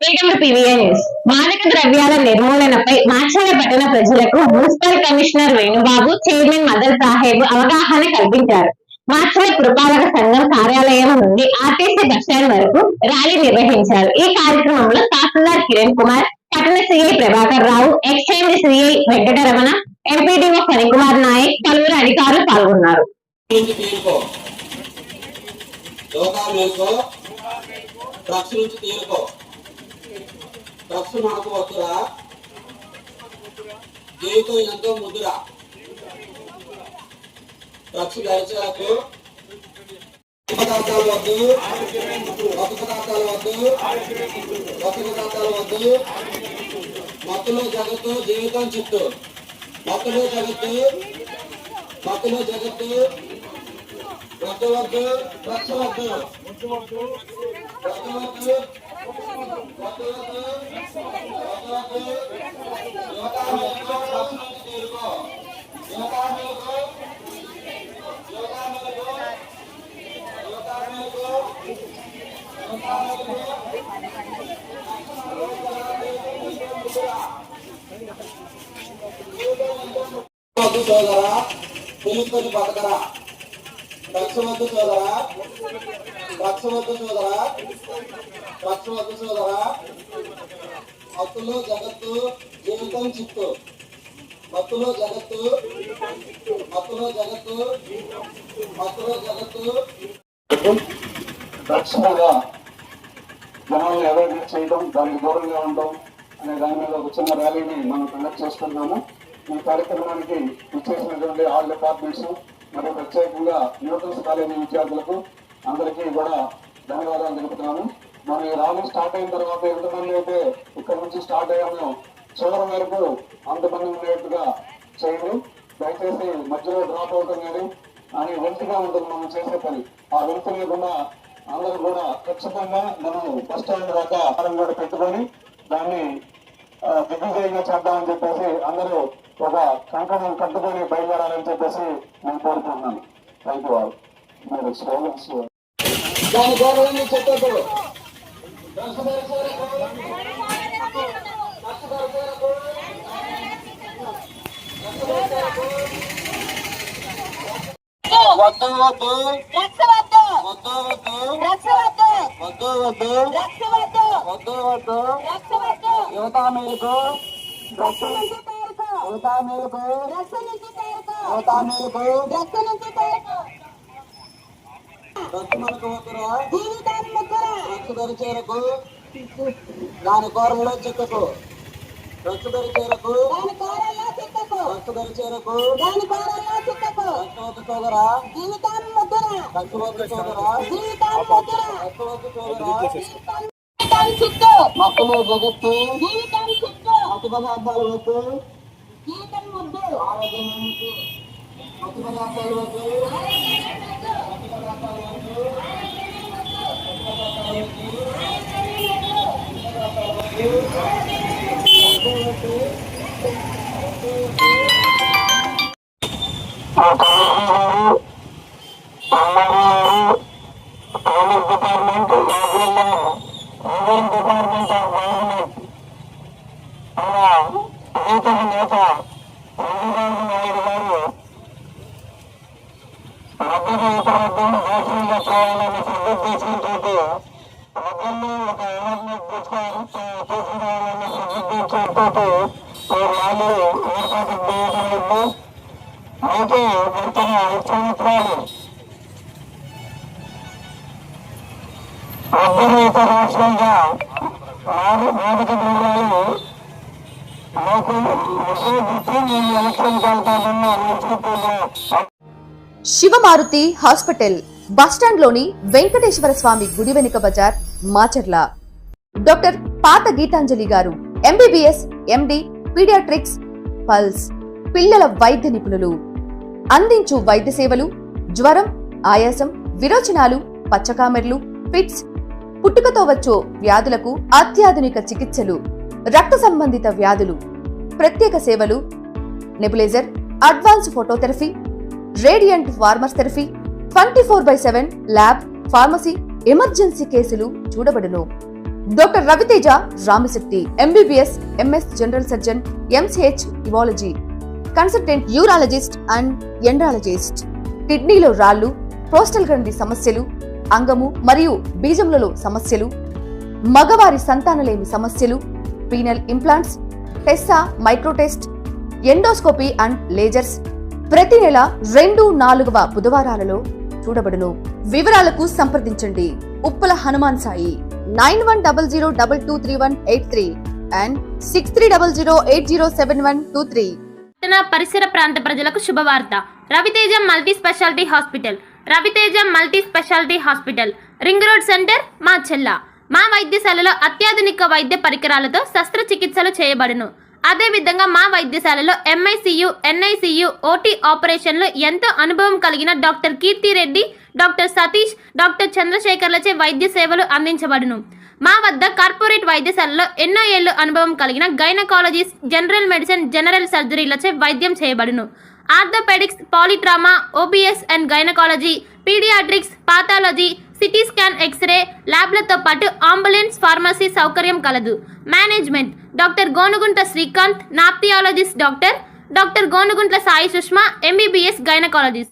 News. మాదక ద్రవ్యాల నిర్మూలనపై మాచర్ల పట్టణ ప్రజలకు municipal commissioner Venubabu, chairman mother Saheb అవగాహన కల్పించారు. మాచర్ల పురపాలక సంఘం కార్యాలయం నుండి ఆర్టీసీ బస్టాండ్ వరకు ర్యాలీ నిర్వహించారు. ఈ కార్యక్రమంలో తహసీల్దార్ కిరణ్ కుమార్, పట్టణ CI Prabhakar Rao, exchange CI Venkataramana, MPDO Phanikumar Nayak, పలువురు అధికారులు పాల్గొన్నారు. డ్రగ్స్ మనకు వద్దురా, జీవితం ఎంతో ముద్దురా. డ్రగ్స్ దయచేలకు పదార్థాలు వద్దు, కొత్త పదార్థాలు వద్దు, కొత్త పదార్థాలు వద్దు. మత్తులో జగత్తు, జీవితం చిత్తు. మత్తులో జగత్తు, మత్తులో జగత్తు. వద్దు వద్దు, డ్రగ్స్ వద్దు, వద్దు వద్దు. సోదరా, తెలుసుకొని బతకరా. రక్షవద్దు సోదరా, రక్షవద్దు సోదరా, రక్షవద్దు సోదరా. మత్తులో జగత్తు, జీవితం చిత్తు. మత్తులో జగత్తు, మత్తులో జగత్తు, మత్తులో జగత్తు. డ్రగ్స్ మీద జనాలను అవేర్నెస్ చేయడం, దానికి దూరంగా ఉండడం అనే దాని మీద ఒక చిన్న ర్యాలీని మనం కండక్ట్ చేస్తున్నాము. ఈ కార్యక్రమానికి ఇచ్చేసినటువంటి ఆల్ డిపార్ట్మెంట్స్ మరియు ప్రత్యేకంగా న్యూటన్స్ కాలేజీ విద్యార్థులకు అందరికీ కూడా ధన్యవాదాలు తెలుపుతున్నాము. మనం ఈ ర్యాలీ స్టార్ట్ అయిన తర్వాత ఎంతమంది అయితే ఇక్కడ నుంచి స్టార్ట్ అయ్యామో చివరి వరకు అంతమంది ఉండేట్టుగా చేయండి. దయచేసి మధ్యలో డ్రాప్ అవటం కానీ అని వెంటగా ఉంటుంది మనం చేసే పని. ఆ వెంట లేకుండా అందరూ కూడా ఖచ్చితంగా మనం బస్ స్టాండ్ దాకా ఆహారం కూడా పెట్టుకొని దాన్ని దిగ్విజయంగా చేద్దామని చెప్పేసి అందరూ ఒక కంకణం కట్టుకొని బయలుదేరాలని చెప్పేసి నేను కోరుకుంటున్నాను. Thank you all. మీరు స్లోగన్స్ దాని గౌరవాన్ని చెప్పదు. వద్దు వద్దు, వద్దు వద్దు, వద్దు వద్దు, వద్దు వద్దు. యువత మేలుకు, యువత మేలుకు, యువత మేలుకు. డ్రగ్స్ మనకు వద్దురా, డ్రగ్స్ ధరి చేరకు, దాని కోరలో చిక్కకు. Drugs ధరి చేరకు, drugs ధరి చేరకు. రక్తవద్దు సోదరా, రక్తవద్దు సోదరా, రక్తవద్దు సోదరా. మత్తులో జగత్తు, మత్తు పదార్థాలు వద్దు, ఆరోగ్యం మత్తు పదార్థాలు వద్దు, మత్తు పదార్థాలు వద్దు, రాష్ట్రంగా మాదక ద్రవ్యాలు శివమారుతి హాస్పిటల్ బస్టాండ్ లోని వెంకటేశ్వర స్వామి గుడి వెనుక బజార్, మాచర్ల. డాక్టర్ పాత గీతాంజలి గారు ఎంబీబీఎస్, ఎండి, పీడియాట్రిక్స్, పల్స్, పిల్లల వైద్య నిపుణులు. అందించు వైద్య సేవలు జ్వరం, ఆయాసం, విరోచనాలు, పచ్చకామెర్లు, ఫిట్స్, పుట్టుకతో వచ్చే వ్యాధులకు అత్యాధునిక చికిత్సలు, రక్త సంబంధిత వ్యాధులు, ప్రత్యేక సేవలు, nebulizer, advance phototherapy, radiant warmer therapy, 24/7 lab, pharmacy, emergency కేసులు చూడబడును. Doctor Raviteja Ramasetti MBBS MS general surgeon MCH ఇవాలజీ కన్సల్టెంట్ యూరాలజిస్ట్ అండ్ ఎండ్రాలజిస్ట్. కిడ్నీలో రాళ్లు, ప్రోస్టల్ గ్రంథి సమస్యలు, అంగము మరియు బీజములలో సమస్యలు, మగవారి సంతానలేమి సమస్యలు, penal implants, Tessa మైక్రోటెస్ట్, endoscopy and lasers ప్రతి నెల 2-4వ బుధవారాలలో చూడబడును. వివరాలకు సంప్రదించండి ఉప్పల హనుమాన్ సాయి 9100223183 and 6300807123. పరిసర ప్రాంత ప్రజలకు శుభవార్త. Raviteja multi specialty hospital. Raviteja multi specialty hospital, ring road centre, Macherla. మా వైద్యశాలలో అత్యాధునిక వైద్య పరికరాలతో శస్త్రచికిత్సలు చేయబడును. అదేవిధంగా మా వైద్యశాలలో MICU, NICU, OT ఆపరేషన్లు ఎంతో అనుభవం కలిగిన doctor Keerthi Reddy, doctor Satish, doctor చంద్రశేఖర్లచే వైద్య సేవలు అందించబడును. మా వద్ద కార్పొరేట్ వైద్యశాలలో ఎన్నో ఏళ్లు అనుభవం కలిగిన గైనకాలజిస్ట్, జనరల్ మెడిసిన్, జనరల్ సర్జరీలచే వైద్యం చేయబడును. Orthopaedics, polytrauma, OBS and gynaecology, paediatrics, pathology, CT scan, X-ray ల్యాబ్లతో పాటు అంబులెన్స్, ఫార్మసీ సౌకర్యం కలదు. మేనేజ్మెంట్ డాక్టర్ గోనుగుంట శ్రీకాంత్, నాప్థియాలజిస్ట్ doctor Gonuguntla Sai Sushma, MBBS gynaecologist.